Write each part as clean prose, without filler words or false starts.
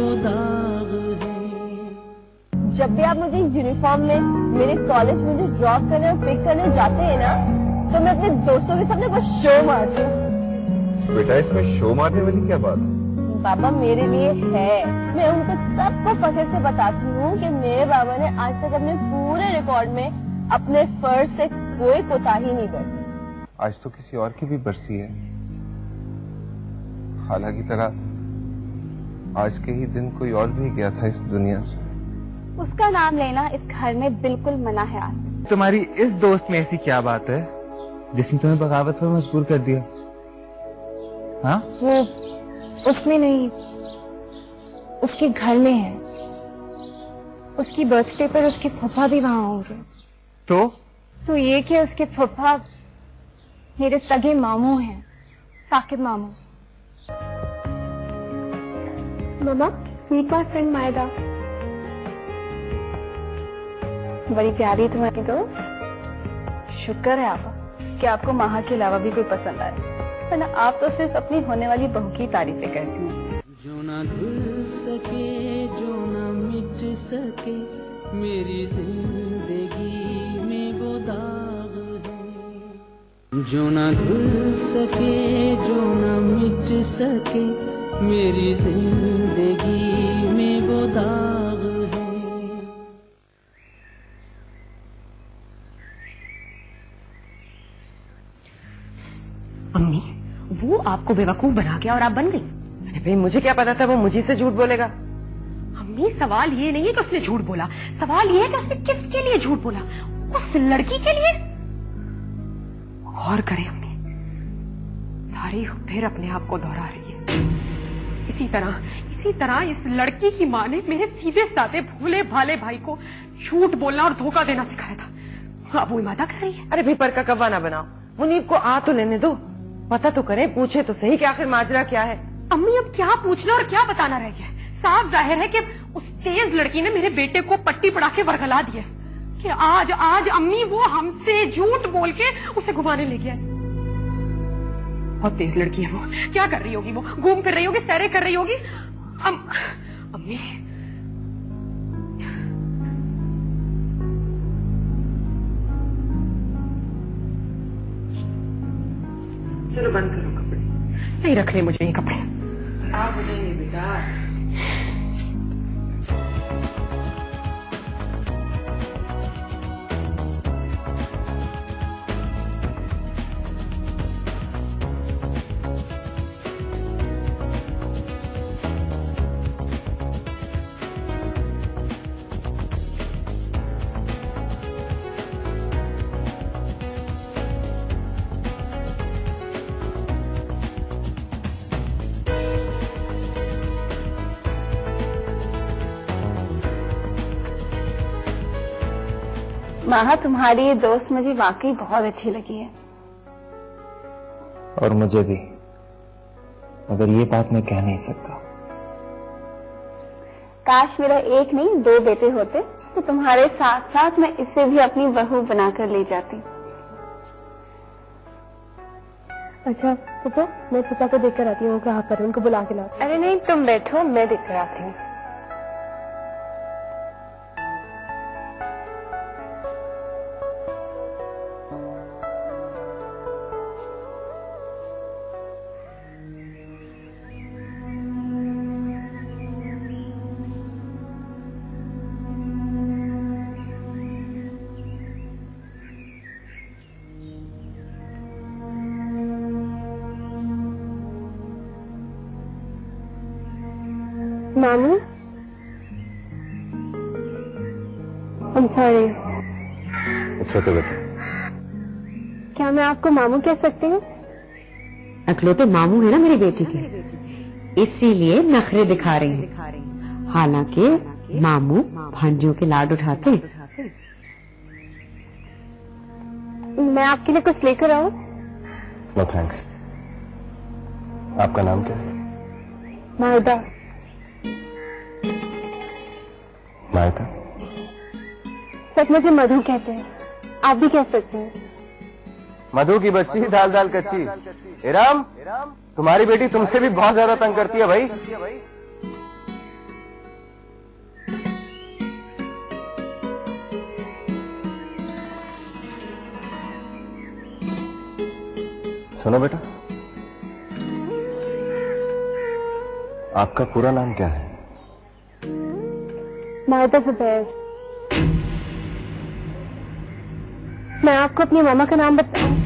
वो दाग है। जब भी आप मुझे यूनिफॉर्म में मेरे कॉलेज में मुझे ड्रॉप करने और पिक करने जाते हैं ना, तो मैं अपने दोस्तों के सामने बस शो मारती हूँ। बेटा इसमें शो मारने वाली क्या बात है? बाबा मेरे लिए है। मैं उनको सबको फख्र से बताती हूँ कि मेरे बाबा ने आज तक अपने पूरे रिकॉर्ड में अपने फर्ज से कोई कोताही नहीं बरती। आज तो किसी और की भी बरसी है। हालांकि तरह आज के ही दिन कोई और भी गया था इस दुनिया से। उसका नाम लेना इस घर में बिल्कुल मना है आसिफ। तुम्हारी इस दोस्त में ऐसी क्या बात है जिसने तुम्हें बगावत पर मजबूर कर दिया? हाँ, वो उसमें नहीं, उसके घर में है। उसकी बर्थडे पर उसके फूफा भी वहां होंगे। तो ये कि उसके फूफा मेरे सगे मामू हैं, साकिब मामू। मामा, मीट माय फ्रेंड मायदा। बड़ी प्यारी तुम्हारी दोस्त। शुक्र है आपा कि आपको माँ के अलावा भी कोई पसंद आए, वरना आप तो सिर्फ अपनी होने वाली बहू की तारीफें करती हैं। जो ना धुल सके, जो ना मिट सके, मेरी जिंदगी में वो दाग है। जो ना धुल सके, जो ना मिट सके, मेरी जिंदगी में वो दाग है। अम्मी, वो आपको बेवकूफ बना गया और आप बन गई। अरे भाई मुझे क्या पता था वो मुझे से झूठ बोलेगा। अम्मी, सवाल ये नहीं है कि उसने झूठ बोला, सवाल ये है कि उसने किसके लिए झूठ बोला? उस लड़की के लिए। गौर करें अम्मी, तारीख फिर अपने आप को दोहरा रही है। इसी तरह इस लड़की की माँ ने मेरे सीधे साधे भोले भाले भाई को झूठ बोलना और धोखा देना सिखाया था। अब वो इमादा कर रही है। अरे भाई पर का कव्वा ना बनाओ, मुनीब को आ तो लेने दो, पता तो करें, पूछे तो सही कि आखिर माजरा क्या है। अम्मी, अब क्या पूछना और क्या बताना रह गया? साफ जाहिर है कि उस तेज लड़की ने मेरे बेटे को पट्टी पड़ा के वरगला दिया कि आज अम्मी वो हमसे झूठ बोल के उसे घुमाने ले गया। बहुत तेज लड़की है वो। क्या कर रही होगी वो? घूम फिर रही होगी, सैरे कर रही होगी। अम्मी, चलो बंद करो कपड़े। नहीं रखने मुझे ये कपड़े। आप मुझे ये बेटा। माँ, तुम्हारी ये दोस्त मुझे वाकई बहुत अच्छी लगी है। और मुझे भी, मगर ये बात मैं कह नहीं सकता। काश मेरा एक नहीं 2 बेटे होते तो तुम्हारे साथ साथ मैं इसे भी अपनी बहू बनाकर ले जाती। अच्छा पापा, मैं पापा को देखकर आती हूँ, कहाँ पर उनको बुला के लाती। अरे नहीं, तुम बैठो, मैं देखकर आती हूँ। मामू, I'm sorry। अच्छा बेटा, क्या मैं आपको मामू कह सकती हूँ? अखलौते मामू है ना मेरी बेटी के, इसीलिए नखरे दिखा रही हैं। हालांकि मामू भांजियों के लाड उठाते हैं। मैं आपके लिए कुछ लेकर आऊं? No thanks. आपका नाम क्या है? मायदा। मायदा? सब मुझे मधु कहते हैं, आप भी कह सकते हैं। मधु की बच्ची दाल दाल कच्ची। इराम, तुम्हारी बेटी तुमसे भी बहुत ज्यादा तंग करती है भाई। सुनो बेटा, आपका पूरा नाम क्या है? माहिदा जुबैर। मैं आपको अपनी मामा का नाम बताऊं?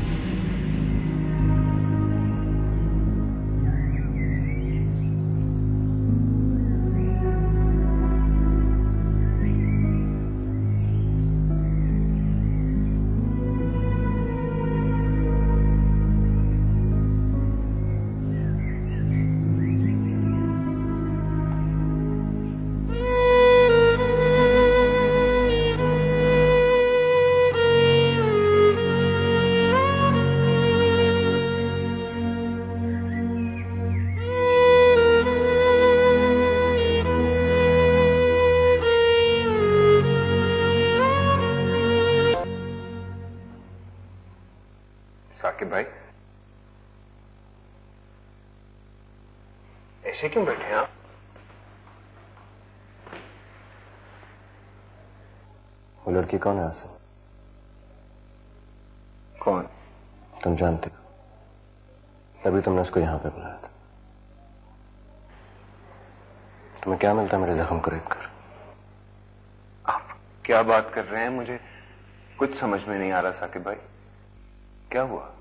साकिब भाई, ऐसे क्यों बैठे हैं आप? वो लड़की कौन है आसिफ? कौन? तुम जानते हो, तभी तुमने उसको यहां पे बुलाया था। तुम्हें क्या मिलता मेरे जख्म को रेत कर? आप क्या बात कर रहे हैं? मुझे कुछ समझ में नहीं आ रहा साकिब भाई, क्या हुआ?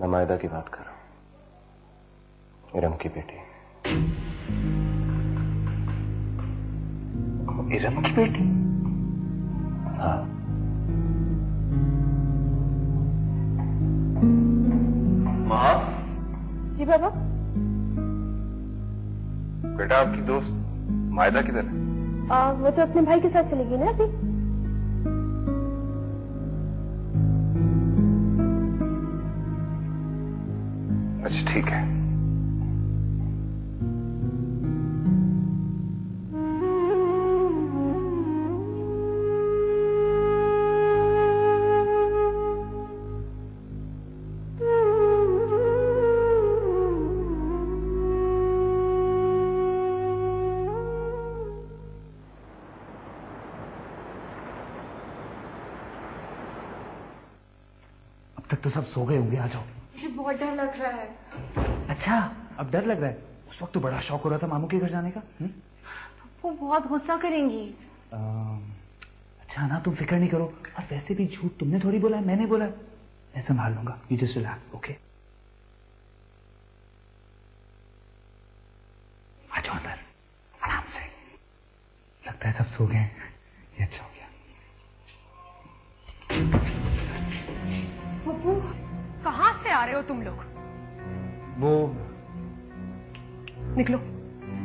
मैं मायदा की बात कर रहा हूं, इरम की बेटी। इरम की बेटी? हाँ। माँ? जी बाबा। बेटा, आपकी दोस्त मायदा किधर है? वो तो अपने भाई के साथ चली गई ना अभी। अच्छा ठीक है। अब तक तो सब सो गए होंगे, आ जाओ। मुझे बहुत डर लग रहा है। अच्छा, अब डर लग रहा है? उस वक्त तो बड़ा शौक हो रहा था मामू के घर जाने का। वो बहुत गुस्सा करेंगी। अच्छा ना, तुम फिक्र नहीं करो। और वैसे भी झूठ तुमने थोड़ी बोला है, मैंने बोला है। मैं संभाल लूंगा, यू जस्ट रिलैक्स, ओके? आ जाओ अंदर, आराम से। लगता है सब सो गए, ये अच्छा हो गया। पप्पू, कहाँ से आ रहे हो तुम लोग? वो निकलो,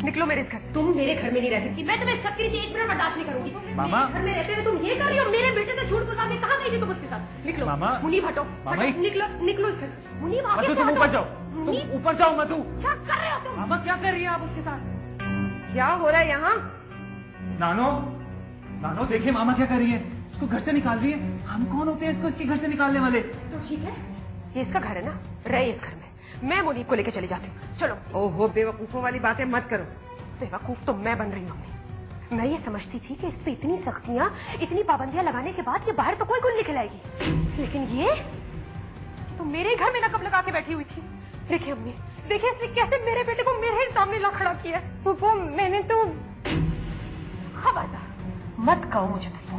निकलो मेरे इस घर से। तुम मेरे घर में नहीं रह सकती। मैं तुम्हें इस छत के नीचे एक मिनट बर्दाश्त नहीं करूंगी। मामा, मेरे घर में रहते हुए तुम ये कर रही हो। मेरे बेटे से झूठ बोला के कहाँ गई थी तुम उसके साथ? निकलो मामा। मुनीब, हटो, मामा, हटो, निकलो, निकलो इस घर से। मुनीब, आगे मधु से तुम हटो। ऊपर जाओ, मुनीब, तुम ऊपर जाओ। मधु, क्या कर रहे हो तुम? मामा क्या कर रही है आप उसके साथ? क्या हो रहा है यहाँ? नानो, नानो देखिए मामा क्या कर रही है, इसको घर से निकाल रही है। हम कौन होते हैं इसको इसके घर से निकालने वाले? तो ठीक है, ये इसका घर है ना, रहे इस घर में। मैं मुनीब को लेके चली जाती हूँ। चलो। ओहो, बेवकूफों वाली बातें मत करो। बेवकूफ तो मैं बन रही हूँ। मैं ये समझती थी कि इस पे इतनी सख्तियां, इतनी पाबंदियां लगाने के बाद ये बाहर तो कोई गुल नहीं खिलाएगी, लेकिन ये तो मेरे घर में नकब लगा के बैठी हुई थी। देखिए अम्मी, देखिए इसने कैसे मेरे बेटे को मेरे ही सामने ला खड़ा किया। पुप्पो, मैंने तो खबरदार मत कहो मुझे पुप्पो।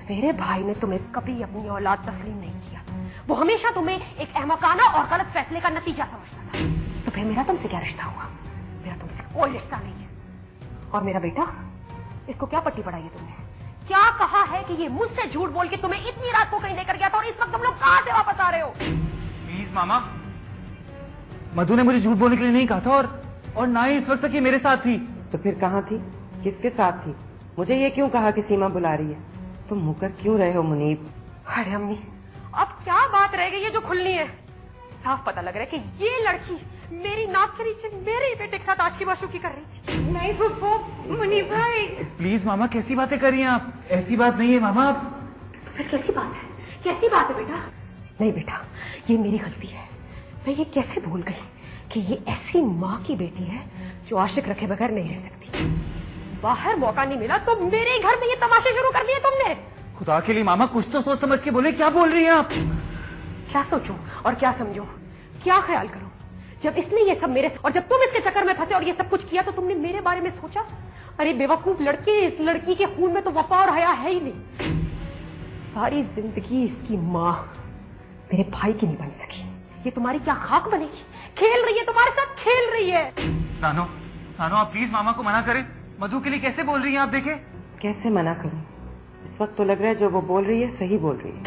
मेरे भाई ने तुम्हें कभी अपनी औलाद तस्लीम नहीं किया। वो हमेशा तुम्हें एक अहमकाना और गलत फैसले का नतीजा समझता था। तो फिर मेरा तुमसे क्या रिश्ता हुआ? मेरा तुमसे कोई रिश्ता नहीं है। और मेरा बेटा, इसको क्या पट्टी पढ़ाई है तुमने? क्या कहा है कि ये मुझसे झूठ बोल के तुम्हें इतनी रात को कहीं लेकर गया था और इस वक्त तुम लोग कहां से वापस आ रहे हो? प्लीज मामा, मधु ने मुझे झूठ बोलने के लिए नहीं कहा था, और ना ही इस वक्त तक ये मेरे साथ थी। तो फिर कहाँ थी? किसके साथ थी? मुझे ये क्यों कहा कि सीमा बुला रही है? तुम मुकर क्यों रहे हो मुनीब? अरे अम्मी, अब क्या बात रह गई है जो खुलनी है? साफ पता लग रहा है कि ये लड़की मेरी नाक के नीचे मेरे बेटे के साथ आशिकी माशूकी कर रही थी। नहीं पुप्पो, मुनीब भाई। प्लीज मामा, कैसी बातें कर रही हैं आप? ऐसी बात नहीं है मामा। आप तो फिर कैसी बात है? कैसी बात है बेटा? नहीं बेटा, ये मेरी गलती है। मैं ये कैसे भूल गई कि ये ऐसी माँ की बेटी है जो आशिक रखे बगैर नहीं रह सकती। बाहर मौका नहीं मिला तो मेरे घर में ये तमाशे शुरू कर दिए तुमने। खुदा के लिए मामा, कुछ तो सोच समझ के बोले, क्या बोल रही हैं आप? क्या सोचूं और क्या समझूं? क्या ख्याल करूं? जब इसने ये सब मेरे और जब तुम इसके चक्कर में फंसे और ये सब कुछ किया तो तुमने मेरे बारे में सोचा? अरे बेवकूफ लड़के, इस लड़की के खून में तो वफा और हया है ही नहीं। सारी जिंदगी इसकी माँ मेरे भाई की नहीं बन सकी, ये तुम्हारी क्या खाक बनेगी? खेल रही है तुम्हारे साथ, खेल रही है। नानो, नानो आप प्लीज मामा को मना करें। मधु के लिए कैसे बोल रही हैं आप? देखे कैसे मना करूं? इस वक्त तो लग रहा है जो वो बोल रही है सही बोल रही है।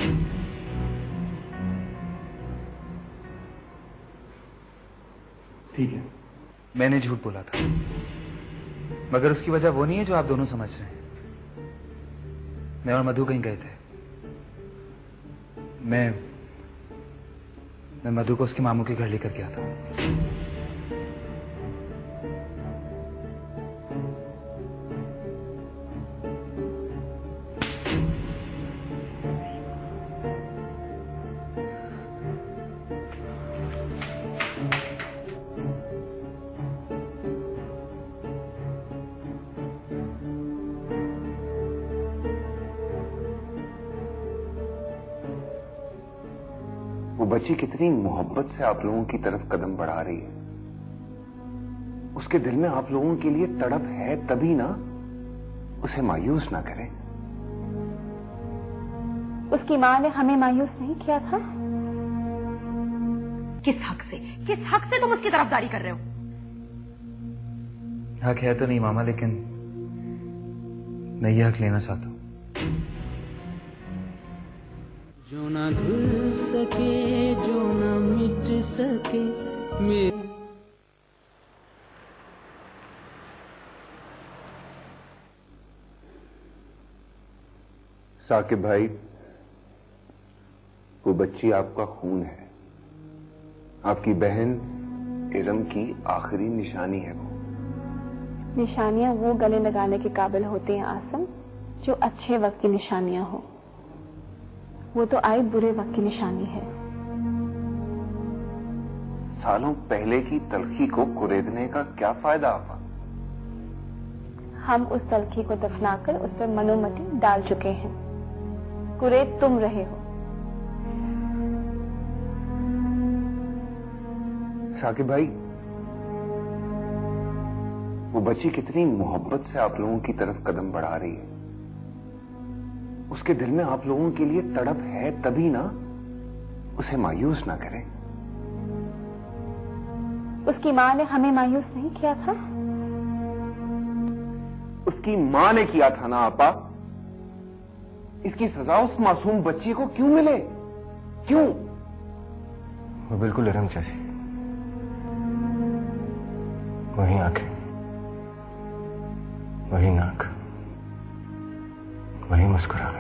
ठीक है, मैंने झूठ बोला था, मगर उसकी वजह वो नहीं है जो आप दोनों समझ रहे हैं। मैं और मधु कहीं गए थे। मैं मधु को उसके मामू के घर लेकर गया था। वो बच्ची कितनी मोहब्बत से आप लोगों की तरफ कदम बढ़ा रही है। उसके दिल में आप लोगों के लिए तड़प है, तभी ना उसे मायूस ना करें। उसकी माँ ने हमें मायूस नहीं किया था। किस हक से तुम उसकी तरफदारी कर रहे हो? हक है तो नहीं मामा, लेकिन मैं ये हक लेना चाहता हूँ। जो ना धुल सके, जो ना मिट सके मेरे। साकिब भाई, वो बच्ची आपका खून है, आपकी बहन इरम की आखिरी निशानी है। वो निशानियां वो गले लगाने के काबिल होती हैं आसम, जो अच्छे वक्त की निशानियां हो। वो तो आई बुरे वक्त की निशानी है। सालों पहले की तलखी को कुरेदने का क्या फायदा आपा? हम उस तलखी को दफनाकर उस पर मनोमति डाल चुके हैं। कुरेद तुम रहे हो। साकिब भाई, वो बच्ची कितनी मोहब्बत से आप लोगों की तरफ कदम बढ़ा रही है। उसके दिल में आप लोगों के लिए तड़प है, तभी ना उसे मायूस ना करें। उसकी माँ ने हमें मायूस नहीं किया था। उसकी माँ ने किया था ना आपा। इसकी सजा उस मासूम बच्ची को क्यों मिले? क्यों? वो बिल्कुल इरम जैसी, वही आंखें, वही नाक, वही मुस्कुराहट।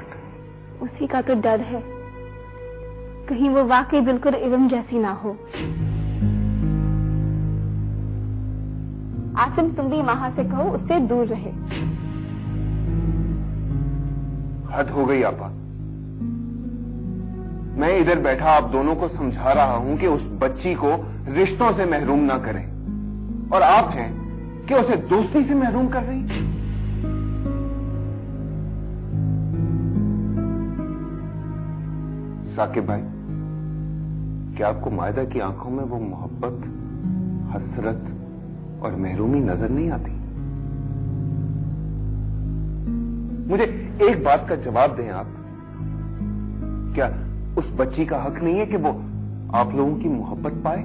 उसी का तो डर है, कहीं वो वाकई बिल्कुल इरम जैसी ना हो। आसिम, तुम भी वहां से कहो उससे दूर रहे। हद हो गई आपा। मैं इधर बैठा आप दोनों को समझा रहा हूं कि उस बच्ची को रिश्तों से महरूम ना करें, और आप हैं कि उसे दोस्ती से महरूम कर रही। साकिब भाई, क्या आपको मायदा की आंखों में वो मोहब्बत, हसरत और महरूमी नजर नहीं आती? मुझे एक बात का जवाब दें आप। क्या उस बच्ची का हक नहीं है कि वो आप लोगों की मोहब्बत पाए?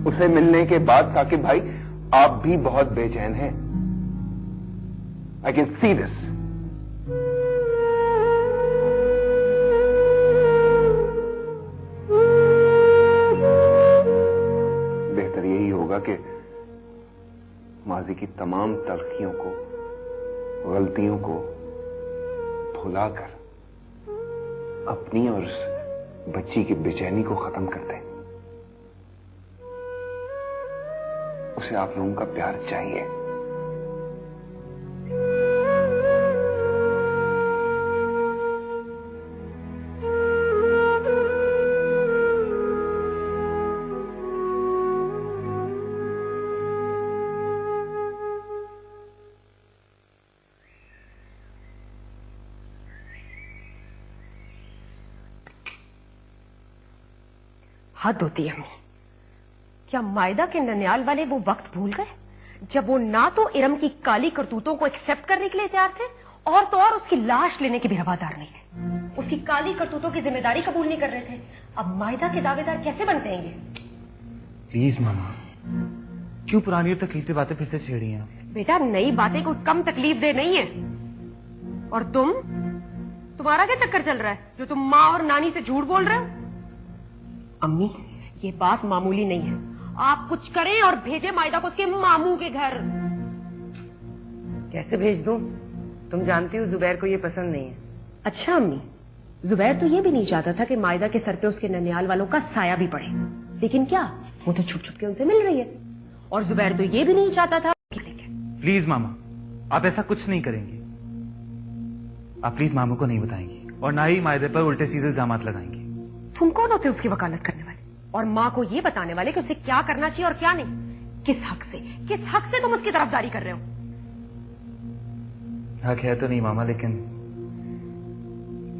उसे मिलने के बाद साकिब भाई आप भी बहुत बेचैन हैं। I can see this. बेहतर यही होगा कि माजी की तमाम तलखियों को, गलतियों को भुलाकर अपनी और उस बच्ची की बेचैनी को खत्म कर दें। उसे आप लोगों का प्यार चाहिए। हद होती है अम्मी। क्या मायदा के ननियाल वाले वो वक्त भूल गए जब वो ना तो इरम की काली करतूतों को एक्सेप्ट करने के लिए तैयार थे और तो और उसकी लाश लेने के भी रवादार नहीं थे। उसकी काली करतूतों की जिम्मेदारी कबूल नहीं कर रहे थे। अब मायदा के दावेदार कैसे बनते हैं ये? प्लीज मामा, क्यों पुरानी और तकलीफदेह बातें फिर से छेड़ी हैं? बेटा नई बातें कोई कम तकलीफ दे नहीं है। और तुम्हारा क्या चक्कर चल रहा है जो तुम माँ और नानी से झूठ बोल रहे हो? अम्मी ये बात मामूली नहीं है। आप कुछ करें और भेजें मायदा को उसके मामू के घर। कैसे भेज दूं? तुम जानती हो जुबैर को ये पसंद नहीं है। अच्छा अम्मी, जुबैर तो ये भी नहीं चाहता था कि मायदा के सर पे उसके ननियाल वालों का साया भी पड़े, लेकिन क्या वो तो छुप छुप के उनसे मिल रही है। और जुबैर तो ये भी नहीं चाहता था। प्लीज मामा, आप ऐसा कुछ नहीं करेंगी। आप प्लीज मामू को नहीं बताएंगी और ना ही मायदे पर उल्टे सीधे इल्जामात लगाएंगी। तुम कौन होते उसकी वकालत करने वाले और माँ को ये बताने वाले कि उसे क्या करना चाहिए और क्या नहीं? किस हक से तुम उसकी तरफदारी कर रहे हो? हक है तो नहीं मामा, लेकिन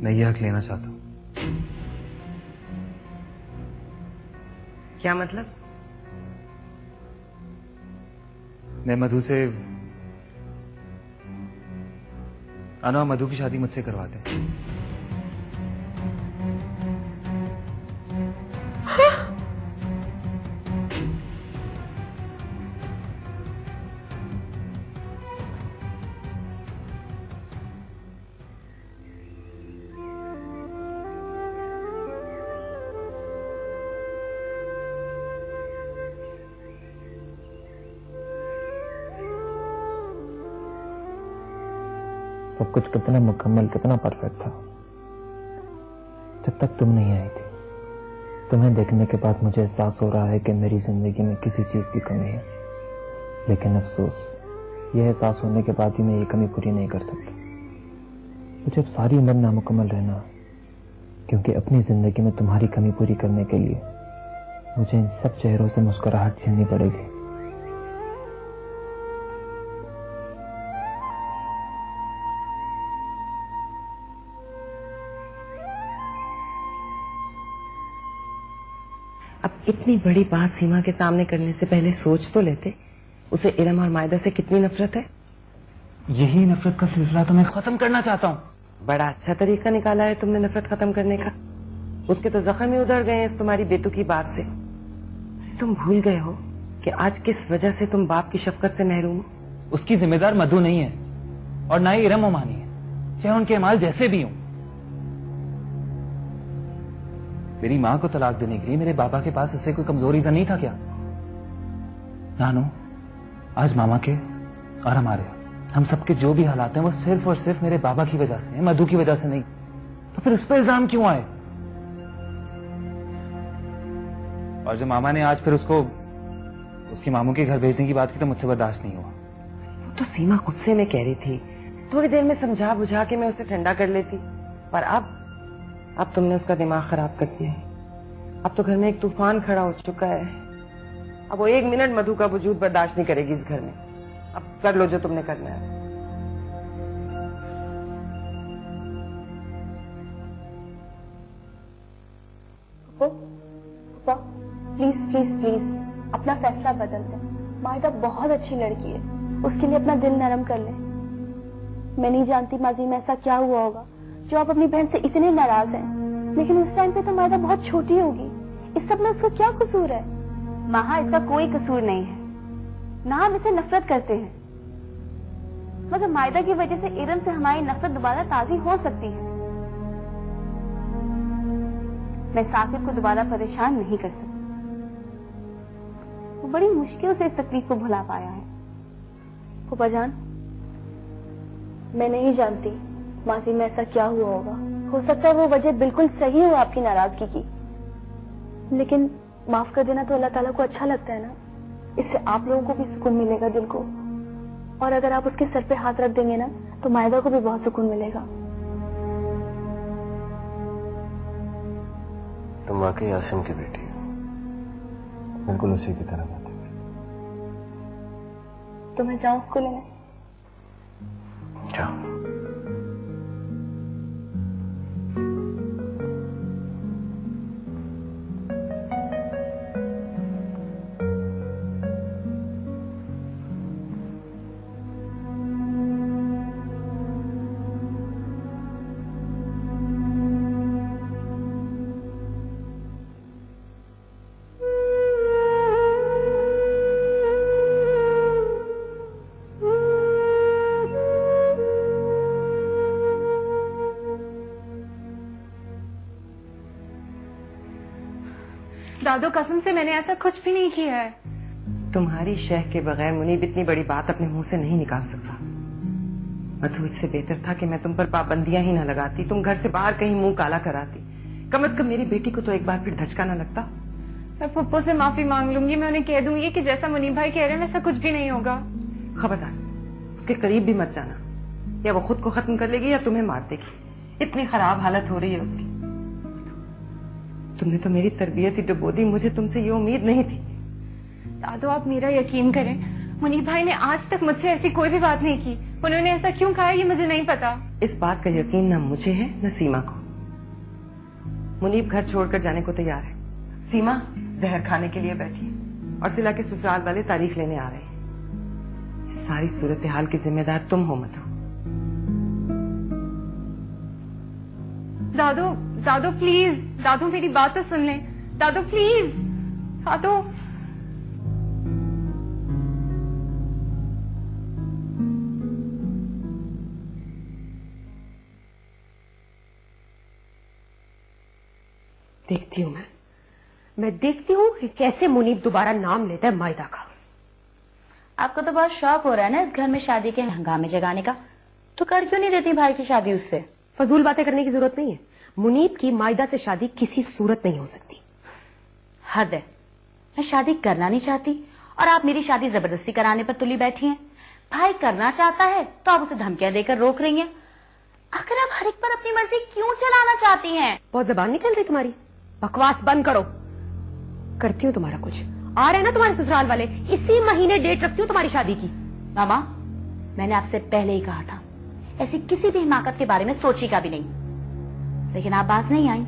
मैं ये हक लेना चाहता हूं। क्या मतलब? मैं मधु से अनु और मधु की शादी मुझसे करवाते हैं। सब कुछ कितना मुकम्मल, कितना परफेक्ट था जब तक तुम नहीं आई थी। तुम्हें देखने के बाद मुझे एहसास हो रहा है कि मेरी जिंदगी में किसी चीज की कमी है, लेकिन अफसोस यह एहसास होने के बाद भी मैं ये कमी पूरी नहीं कर सकता। मुझे अब सारी उम्र नामुकम्मल रहना, क्योंकि अपनी जिंदगी में तुम्हारी कमी पूरी करने के लिए मुझे इन सब चेहरों से मुस्कुराहट झेलनी पड़ेगी। अब इतनी बड़ी बात सीमा के सामने करने से पहले सोच तो लेते उसे इरम और मायदा से कितनी नफरत है। यही नफरत का सिलसिला तो मैं खत्म करना चाहता हूँ। बड़ा अच्छा तरीका निकाला है तुमने नफरत खत्म करने का। उसके तो जख्म ही उधड़ गए हैं इस तुम्हारी बेतुकी बात से। तुम भूल गए हो कि आज किस वजह से तुम बाप की शफकत से महरूम हो। उसकी जिम्मेदार मधु नहीं है और ना ही इरम ओमानी है, चाहे उनके माल जैसे भी हों। मेरी माँ को तलाक देने के लिए मेरे बाबा के पास इससे कोई कमजोर रीजन नहीं था क्या? नानू, आज मामा के और हमारे, हम सबके जो भी हालात हैं वो सिर्फ और सिर्फ मेरे बाबा की वजह से है, मधु की वजह से नहीं। तो फिर उस पर इल्जाम क्यों आए? और जो मामा ने आज फिर उसको उसके मामू के घर भेजने की बात की तो मुझसे बर्दाश्त नहीं हुआ। वो तो सीमा गुस्से में कह रही थी, थोड़ी देर में समझा बुझा के मैं उसे ठंडा कर लेती, पर अब तुमने उसका दिमाग खराब कर दिया है। अब तो घर में एक तूफान खड़ा हो चुका है। अब वो एक मिनट मधु का वजूद बर्दाश्त नहीं करेगी इस घर में। अब कर लो जो तुमने करना है। पापा प्लीज प्लीज प्लीज अपना फैसला बदल दो। मायदा बहुत अच्छी लड़की है, उसके लिए अपना दिल नरम कर ले। मैं नहीं जानती माजी में ऐसा क्या हुआ होगा जो आप अपनी बहन से इतने नाराज हैं, लेकिन उस टाइम पे तो मायदा बहुत छोटी होगी। इस सब में उसका क्या कसूर है? महा, इसका कोई कसूर नहीं है। ना हम इसे नफरत करते हैं, मगर मायदा की वजह से इरम से हमारी नफरत दोबारा ताजी हो सकती है। मैं साकिब को दोबारा परेशान नहीं कर सकती। वो बड़ी मुश्किल से इस तकलीफ को भुला पाया है। फूफा जान, मैं नहीं जानती माजी में ऐसा क्या हुआ होगा। हो सकता है वो वजह बिल्कुल सही हो आपकी नाराजगी की, लेकिन माफ कर देना तो अल्लाह ताला को अच्छा लगता है ना। इससे आप लोगों को भी सुकून मिलेगा दिल को, और अगर आप उसके सर पे हाथ रख देंगे ना तो मायदा को भी बहुत सुकून मिलेगा। तुम वाकई आसिम की बेटी हो, बिल्कुल उसी की तरह बात है। तो मैं जाऊं उसको लेने? जाओ। दादू कसम से मैंने ऐसा कुछ भी नहीं किया है। तुम्हारी शह के बगैर मुनीब इतनी बड़ी बात अपने मुंह से नहीं निकाल सकता। मधु, इससे बेहतर था कि मैं तुम पर पाबंदियां ही न लगाती, तुम घर से बाहर कहीं मुंह काला कराती। कम से कम मेरी बेटी को तो एक बार फिर धचका न लगता। मैं पप्पू से माफी मांग लूंगी, मैं उन्हें कह दूंगी कि जैसा मुनीब भाई कह रहे हैं वैसा कुछ भी नहीं होगा। खबरदार, उसके करीब भी मत जाना, या वो खुद को खत्म कर लेगी या तुम्हें मार देगी। इतनी खराब हालत हो रही है उसकी। तुमने तो मेरी तरबियत ही डुबो दी, मुझे तुमसे ये उम्मीद नहीं थी। दादू आप मेरा यकीन करें, मुनीब भाई ने आज तक मुझसे ऐसी कोई भी बात नहीं की। उन्होंने ऐसा क्यों कहा ये मुझे नहीं पता। इस बात का यकीन न मुझे है न सीमा को। मुनीब घर छोड़कर जाने को तैयार है। सीमा जहर खाने के लिए बैठी है और सिला के ससुराल वाले तारीख लेने आ रहे हैं। इस सारी सूरत हाल की जिम्मेदार तुम हो मधु। दादू दादू प्लीज, दादू मेरी बात तो सुन लें। दादू प्लीज, दादू। देखती हूँ मैं देखती हूँ कि कैसे मुनीब दोबारा नाम लेता है मायदा का। आपको तो बहुत शौक हो रहा है ना इस घर में शादी के हंगामे जगाने का, तो कर क्यों नहीं देती भाई की शादी उससे? फजूल बातें करने की जरूरत नहीं है। मुनीब की मायदा से शादी किसी सूरत नहीं हो सकती। हद है, मैं शादी करना नहीं चाहती और आप मेरी शादी जबरदस्ती कराने पर तुली बैठी हैं। भाई करना चाहता है तो आप उसे धमकियां देकर रोक रही हैं। आखिर आप हर एक पर अपनी मर्जी क्यों चलाना चाहती हैं? बहुत जबान नहीं चल रही तुम्हारी, बकवास बंद करो। करती हूँ तुम्हारा कुछ। आ रहे हैं ना तुम्हारे ससुराल वाले, इसी महीने डेट रखती हूँ तुम्हारी शादी की। मामा, मैंने आपसे पहले ही कहा था ऐसी किसी भी हिमाकत के बारे में सोची का भी नहीं, लेकिन आप बाज नहीं आई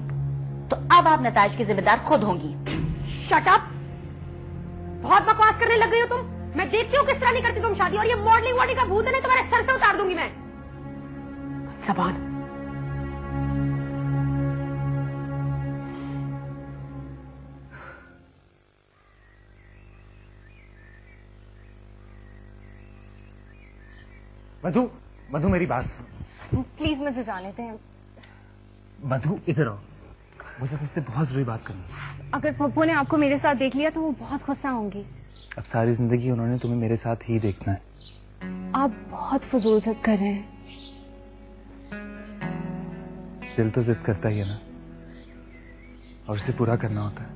तो अब आप नताइज की जिम्मेदार खुद होंगी। Shut up! बहुत बकवास करने लग गई हो तुम। मैं देखती हूँ किस तरह नहीं करती तुम शादी, और ये मॉडलिंग वॉडलिंग का भूत है ना तुम्हारे सर से उतार दूंगी मैं। जबान। मधु, मधु मेरी बात सुन। प्लीज मुझे जाने दें। मधु इधर आओ, मुझे तुमसे बहुत जरूरी बात करनी है। अगर पप्पू ने आपको मेरे साथ देख लिया तो वो बहुत गुस्सा होंगी। अब सारी जिंदगी उन्होंने तुम्हें मेरे साथ ही देखना है। आप बहुत फजूल जिद कर रहे हैं। दिल तो जिद करता ही है ना, और उसे पूरा करना होता है।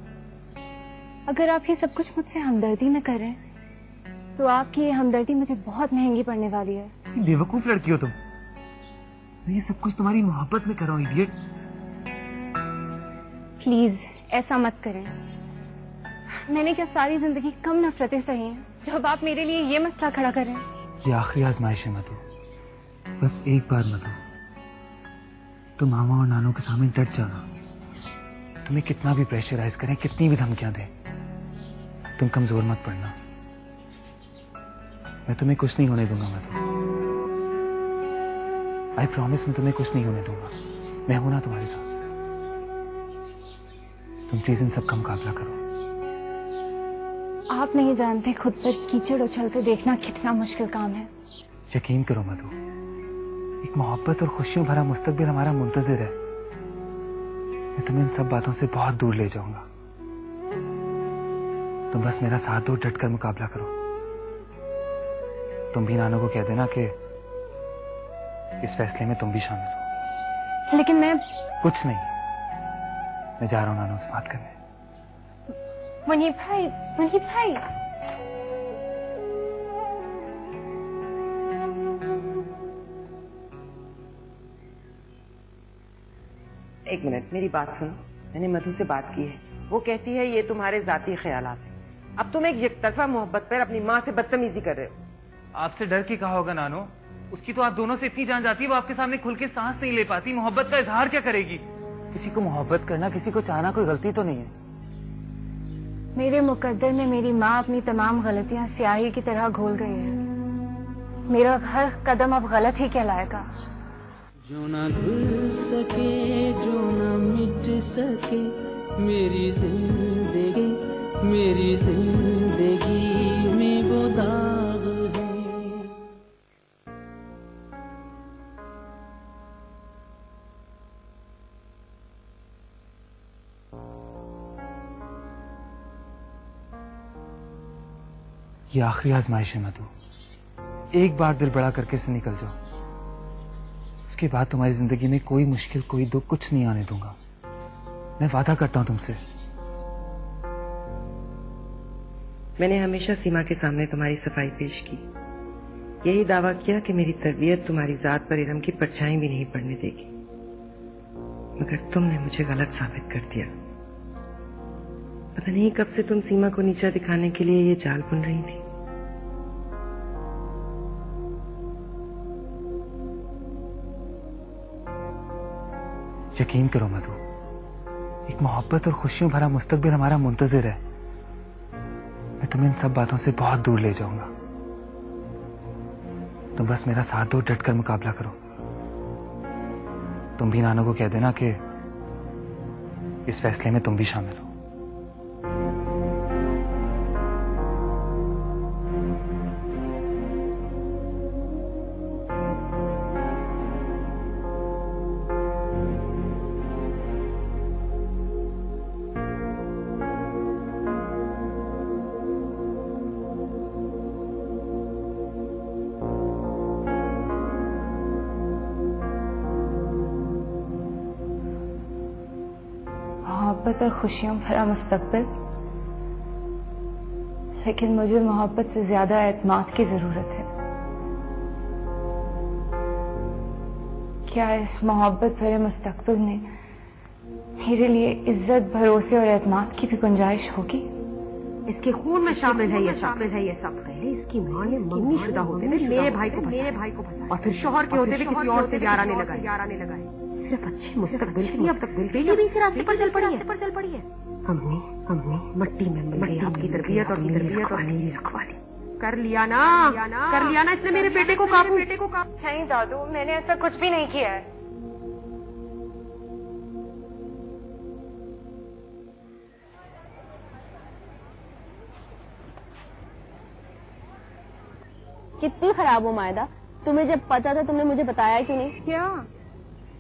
अगर आप ये सब कुछ मुझसे हमदर्दी में कर रहे हैं तो आपकी ये हमदर्दी मुझे बहुत महंगी पड़ने वाली है। बेवकूफ लड़की हो तुम। मैं ये सब कुछ तुम्हारी मोहब्बत में कर रहा हूँ, इडियट। प्लीज ऐसा मत करें। मैंने क्या सारी जिंदगी कम नफरतें सही हैं जब आप मेरे लिए ये मसला खड़ा कर रहे हैं? ये आखिरी आजमाइश है मधु, बस एक बार मधु, तुम मामा और नानों के सामने डट जाना। तुम्हें कितना भी प्रेशराइज करें, कितनी भी धमकियां दें, तुम कमजोर मत पड़ना। मैं तुम्हें कुछ नहीं होने दूंगा मधु, आई प्रॉमिस। मैं तुम्हें कुछ नहीं होने दूंगा। मैं हूं ना तुम्हारे साथ। तुम प्लीज इन सब का मुकाबला करो। आप नहीं जानते खुद पर कीचड़ उछलते देखना कितना मुश्किल काम है। यकीन करो मधु, एक मोहब्बत और खुशियों भरा मुस्तकबिल हमारा मुंतजिर है। मैं तुम्हें इन सब बातों से बहुत दूर ले जाऊंगा। तुम बस मेरा साथ दो, डट कर मुकाबला करो। तुम भी नानों को कह देना कि इस फैसले में तुम भी शामिल हो। लेकिन मैं कुछ नहीं, मैं जा रहा हूं नानों से बात करने। मुनीब भाई, मुनीब भाई। एक मिनट, मेरी बात सुनो। मैंने मधु से बात की है, वो कहती है ये तुम्हारे जाती ख्यालात हैं। अब तुम एक यकतरफा मोहब्बत पर अपनी माँ से बदतमीजी कर रहे हो। आपसे डर के कहा होगा नानो, उसकी तो आप दोनों से इतनी जान जाती है, वो आपके सामने खुल के सांस नहीं ले पाती। मोहब्बत का इजहार क्या करेगी? किसी को मोहब्बत करना, किसी को चाहना कोई गलती तो नहीं है। मेरे मुकद्दर में मेरी माँ अपनी तमाम गलतियां स्याही की तरह घोल गई है। मेरा हर कदम अब गलत ही कहलाएगा। जो ना धुल सके, जो ना मिट सके, मेरी जिंदगी में वो दाग है। ये आखिरी आजमाइश है मधु। एक बार दिल बड़ा करके से निकल जाओ, उसके बाद तुम्हारी जिंदगी में कोई मुश्किल, कोई दुख, कुछ नहीं आने दूंगा। मैं वादा करता हूं तुमसे। मैंने हमेशा सीमा के सामने तुम्हारी सफाई पेश की, यही दावा किया कि मेरी तरबियत तुम्हारी जात पर इरम की परछाई भी नहीं पड़ने देगी, मगर तुमने मुझे गलत साबित कर दिया। पता नहीं कब से तुम सीमा को नीचा दिखाने के लिए ये जाल बुन रही थी। यकीन करो मधु, एक मोहब्बत और खुशियों भरा मुस्तकबिल हमारा मुंतजिर है। मैं तुम्हें इन सब बातों से बहुत दूर ले जाऊंगा। तुम बस मेरा साथ दो, डट कर मुकाबला करो। तुम भी नानू को कह देना कि इस फैसले में तुम भी शामिल हो। मोहब्बत और खुशियों भरा मुस्तकबिल, लेकिन मुझे मोहब्बत से ज्यादा एतमाद की जरूरत है। क्या इस मोहब्बत भरे मुस्तकबिल में मेरे लिए इज्जत, भरोसे और एतमाद की भी गुंजाइश होगी? इसके खून में शामिल है ये सब। पहले इसकी माँ ने मंगनी शुदा होते हुए मेरे भाई को फंसाया और फिर शौहर के होते हुए किसी और से याराने लगाए। सिर्फ अच्छे मुस्तकबिल बेटी भी इसी रास्ते पर चल पड़ी है। अम्मी मट्टी में आपकी तरबियत और रखवाली कर लिया ना इसने मेरे बेटे को काबू। नहीं दादू, मैंने ऐसा कुछ भी नहीं किया है। कितनी खराब हो मायदा, तुम्हें जब पता था तुमने मुझे बताया क्यों नहीं? क्या?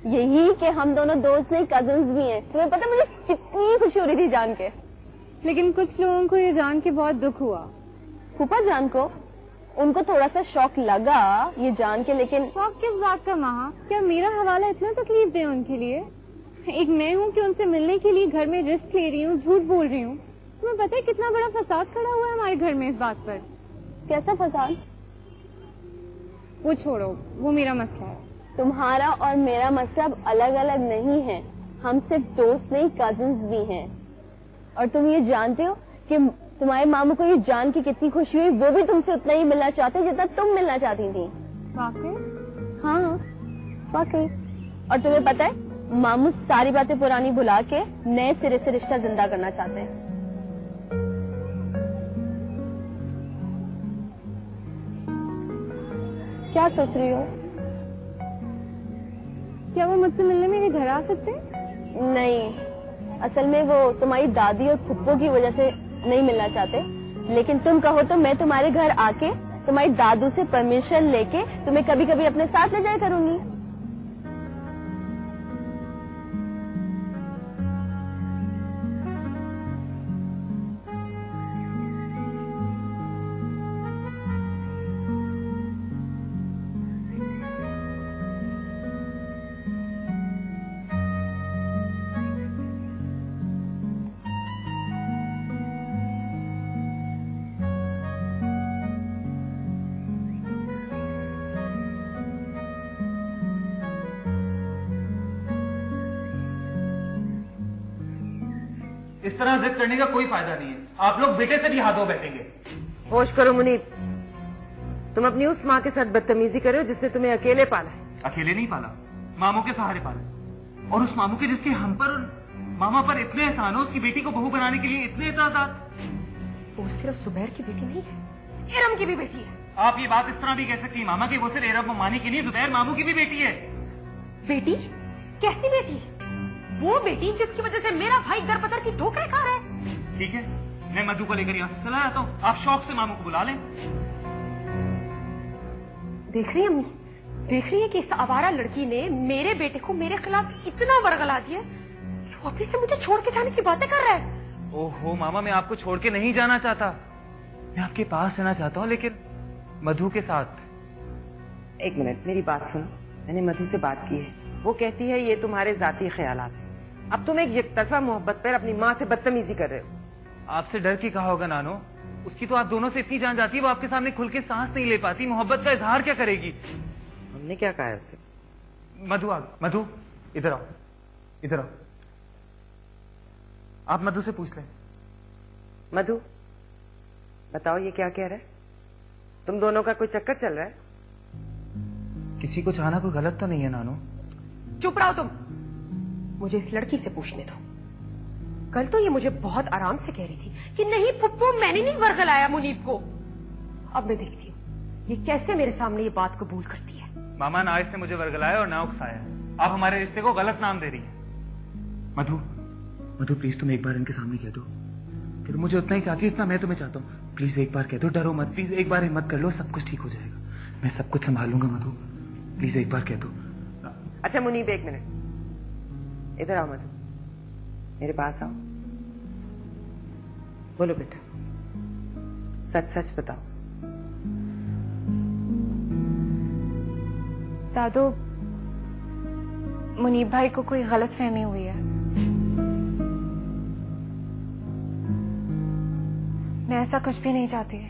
यही कि हम दोनों दोस्त नहीं, कजिन्स भी हैं। तुम्हें पता मुझे कितनी खुशी हो रही थी जान के। लेकिन कुछ लोगों को ये जान के बहुत दुख हुआ। फूफा जान को, उनको थोड़ा सा शौक लगा ये जान के, लेकिन शौक किस बात का माँ? क्या मेरा हवाला इतना तकलीफ दे उनके लिए? एक मैं हूँ कि उनसे मिलने के लिए घर में रिस्क ले रही हूँ, झूठ बोल रही हूँ। तुम्हें पता है कितना बड़ा फसाद खड़ा हुआ है हमारे घर में इस बात पर? कैसा फसाद? वो छोड़ो, वो मेरा मसला है। तुम्हारा और मेरा मसला अब अलग अलग नहीं है। हम सिर्फ दोस्त नहीं, कजिन्स भी हैं। और तुम ये जानते हो कि तुम्हारे मामू को ये जान की कितनी खुशी हुई, वो भी तुमसे उतना ही मिलना चाहते जितना तुम मिलना चाहती थी। वाकई? हाँ वाकई। और तुम्हें पता है, मामू सारी बातें पुरानी भुला के नए सिरे से रिश्ता जिंदा करना चाहते हैं। क्या सोच रही हो? क्या वो मुझसे मिलने मेरे घर आ सकते? नहीं, असल में वो तुम्हारी दादी और फुप्पो की वजह से नहीं मिलना चाहते, लेकिन तुम कहो तो मैं तुम्हारे घर आके तुम्हारी दादू से परमिशन लेके तुम्हें कभी कभी अपने साथ ले जाया करूंगी। इस तरह जिद करने का कोई फायदा नहीं है। आप लोग बेटे से भी हाथों बैठेंगे। होश करो मुनीब, तुम अपनी उस माँ के साथ बदतमीजी करे हो जिसने तुम्हें अकेले पाला है। अकेले नहीं पाला, मामू के सहारे पाला। और उस मामू के जिसके हम पर और मामा पर इतने एहसान हो, उसकी बेटी को बहू बनाने के लिए इतने एतजाज़ात। वो सिर्फ जुबैर की बेटी नहीं है, इरम की भी बेटी है। आप ये बात इस तरह भी कह सकती हैं मामा की वो सिर्फ इरम मानी की नहीं, जुबैर मामू की भी बेटी है। बेटी? कैसी बेटी? वो बेटी जिसकी वजह से मेरा भाई दर बदर की ठोकरें खा रहा है। ठीक है, मैं मधु को लेकर यहाँ से चला जाता हूँ, आप शौक से मामू को बुला लें। देख रही है अम्मी, देख रही है कि इस आवारा लड़की ने मेरे बेटे को मेरे खिलाफ इतना वर्गला दिया कि वापिस से मुझे छोड़ के जाने की बातें कर रहा है। ओहो मामा, मैं आपको छोड़ के नहीं जाना चाहता, मैं आपके पास रहना चाहता हूँ, लेकिन मधु के साथ। एक मिनट, मेरी बात सुनो। मैंने मधु से बात की है, वो कहती है ये तुम्हारे जाती ख्यालात हैं। अब तुम एक तरफा मोहब्बत पर अपनी माँ से बदतमीजी कर रहे हो। आपसे डर के कहा होगा नानो, उसकी तो आप दोनों से इतनी जान जाती है, वो आपके सामने खुल के सांस नहीं ले पाती, मोहब्बत का इजहार क्या करेगी? हमने क्या कहा है उसे? मधु मधु इधर आओ, इधर आओ। आप मधु से पूछ लें। मधु बताओ, ये क्या कह रहा है? तुम दोनों का कोई चक्कर चल रहा है? किसी को चाहना कोई गलत तो नहीं है नानो। चुप रहो तुम, मुझे इस लड़की से पूछने दो। कल तो ये मुझे बहुत आराम से कह रही थी कि नहीं फुप्पू, मैंने नहीं वरगलाया मुनीब को। अब मैं देखती हूँ ये कैसे मेरे सामने ये बात कबूल करती है। मामा ना इसने मुझे वर्गलाया और ना उकसाया, आप हमारे रिश्ते को गलत नाम दे रही हैं। मधु मधु प्लीज तुम एक बार इनके सामने कह दो कि तुम मुझे उतना ही चाहती हो जितना मैं तुम्हें चाहता हूँ। प्लीज एक बार कह दो, डरो मत, प्लीज एक बार हिम्मत कर लो, सब कुछ ठीक हो जाएगा, मैं सब कुछ संभाल लूंगा। मधु प्लीज एक बार कह दो। अच्छा मुनीब, एक मिनट, इधर आओ मधु, मेरे पास आओ। बोलो बेटा, सच सच बताओ। दादू, मुनीब भाई को कोई गलत फहमी हुई है। मैं ऐसा कुछ भी नहीं चाहती।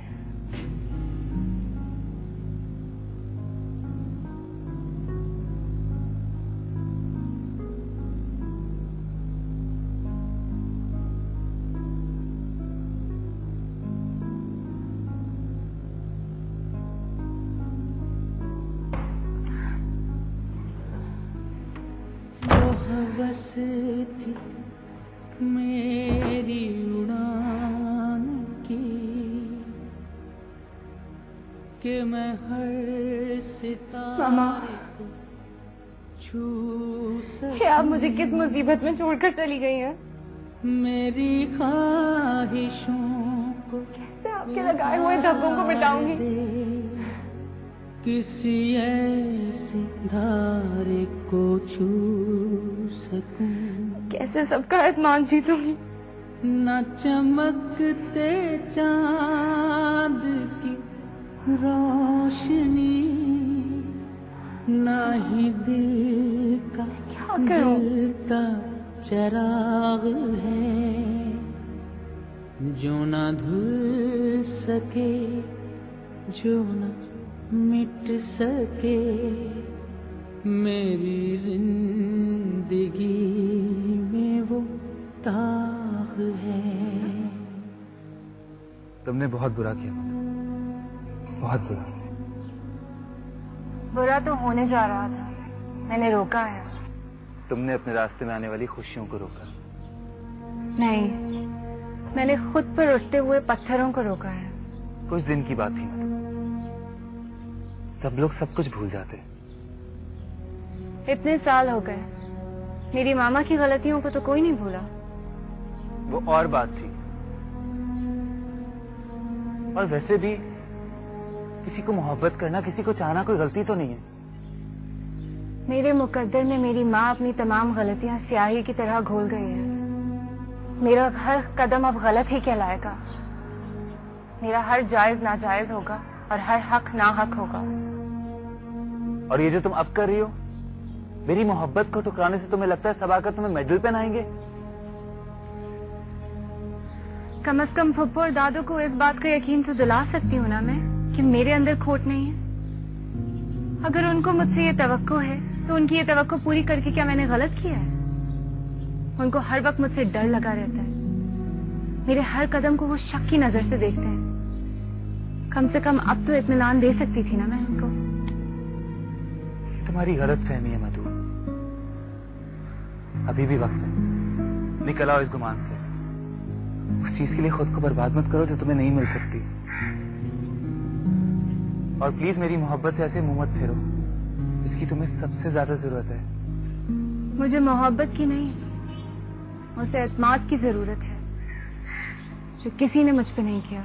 बस थी मेरी उड़ान की कि मैं हर सितारे को छू ये आप मुझे किस मुसीबत में छोड़कर चली गई हैं? मेरी ख्वाहिशों को कैसे आपके लगाए हुए धब्बों को मिटाऊंगी? किसी ऐसी धारे को छू सकूं, कैसे सबका एतमान जीतूंगी? न चमकते चांद की रोशनी, न ही दिल का जलता चिराग है, जो न धुल सके, जो न मिट सके, मेरी जिंदगी में वो दाग है। तुमने बहुत बुरा किया मधु, बहुत बुरा। बुरा तो होने जा रहा था, मैंने रोका है। तुमने अपने रास्ते में आने वाली खुशियों को रोका। नहीं, मैंने खुद पर उठते हुए पत्थरों को रोका है। कुछ दिन की बात थी मधु, सब लोग सब कुछ भूल जाते। इतने साल हो गए, मेरी मामा की गलतियों को तो कोई नहीं भूला। वो और बात थी, और वैसे भी किसी को मोहब्बत करना, किसी को चाहना कोई गलती तो नहीं है। मेरे मुकद्दर में मेरी माँ अपनी तमाम गलतियां स्याही की तरह घोल गई है। मेरा हर कदम अब गलत ही कहलाएगा। मेरा हर जायज नाजायज होगा और हर हक नाहक होगा। और ये जो तुम अब कर रही हो, मेरी मोहब्बत को ठुकराने से तुम्हें लगता है सब आकर तुम्हें मेडल पहनाएंगे? कम से कम फुप्पो और दादू को इस बात का यकीन तो दिला सकती हूँ ना मैं कि मेरे अंदर खोट नहीं है। अगर उनको मुझसे ये तवक्को है तो उनकी ये तवक्को पूरी करके क्या मैंने गलत किया है? उनको हर वक्त मुझसे डर लगा रहता है। मेरे हर कदम को वो शक की नजर से देखते हैं। कम से कम अब तो इत्मीनान दे सकती थी ना मैं उनको। तुम्हारी गलत फहमी है मधु, अभी भी वक्त है, निकल आओ इस गुमान से। उस चीज के लिए खुद को बर्बाद मत करो जो तुम्हें नहीं मिल सकती। और प्लीज मेरी मोहब्बत से ऐसे मुंह मत फेरो जिसकी तुम्हें सबसे ज्यादा जरूरत है। मुझे मोहब्बत की नहीं, मुझे एतमाद की जरूरत है जो किसी ने मुझ पे नहीं किया।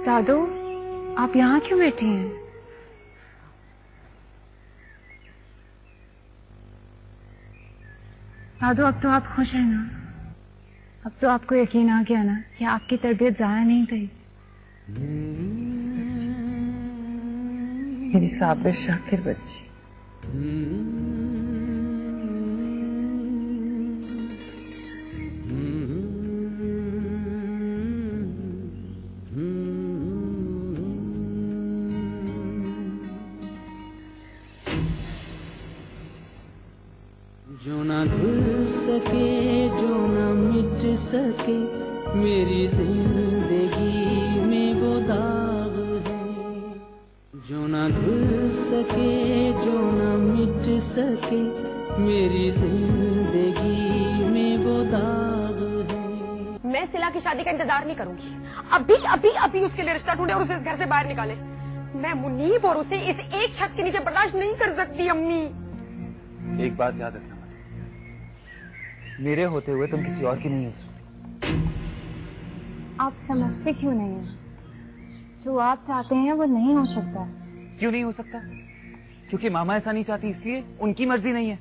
दादू, आप यहाँ क्यों बैठी हैं? दादू, अब तो आप खुश हैं ना? अब तो आपको यकीन आ गया ना कि आपकी तरबियत जाया नहीं गई? मेरी साबिर शाकिर बच्ची। जो ना धुल सके, जो ना मिट सके, मेरी जिंदगी में वो दाग है। जो ना धुल सके, जो ना मिट सके, मेरी जिंदगी में वो दाग है। मैं सिला की शादी का इंतजार नहीं करूंगी। अभी अभी अभी उसके लिए रिश्ता ढूंढे और उसे इस घर से बाहर निकाले। मैं मुनीब और उसे इस एक छत के नीचे बर्दाश्त नहीं कर सकती। अम्मी, एक बात याद रखना, मेरे होते हुए तुम किसी और की नहीं हो सकती। आप समझते क्यों नहीं हैं? जो आप चाहते हैं वो नहीं हो सकता। क्यों नहीं हो सकता? क्योंकि मामा ऐसा नहीं चाहती, इसलिए उनकी मर्जी नहीं है।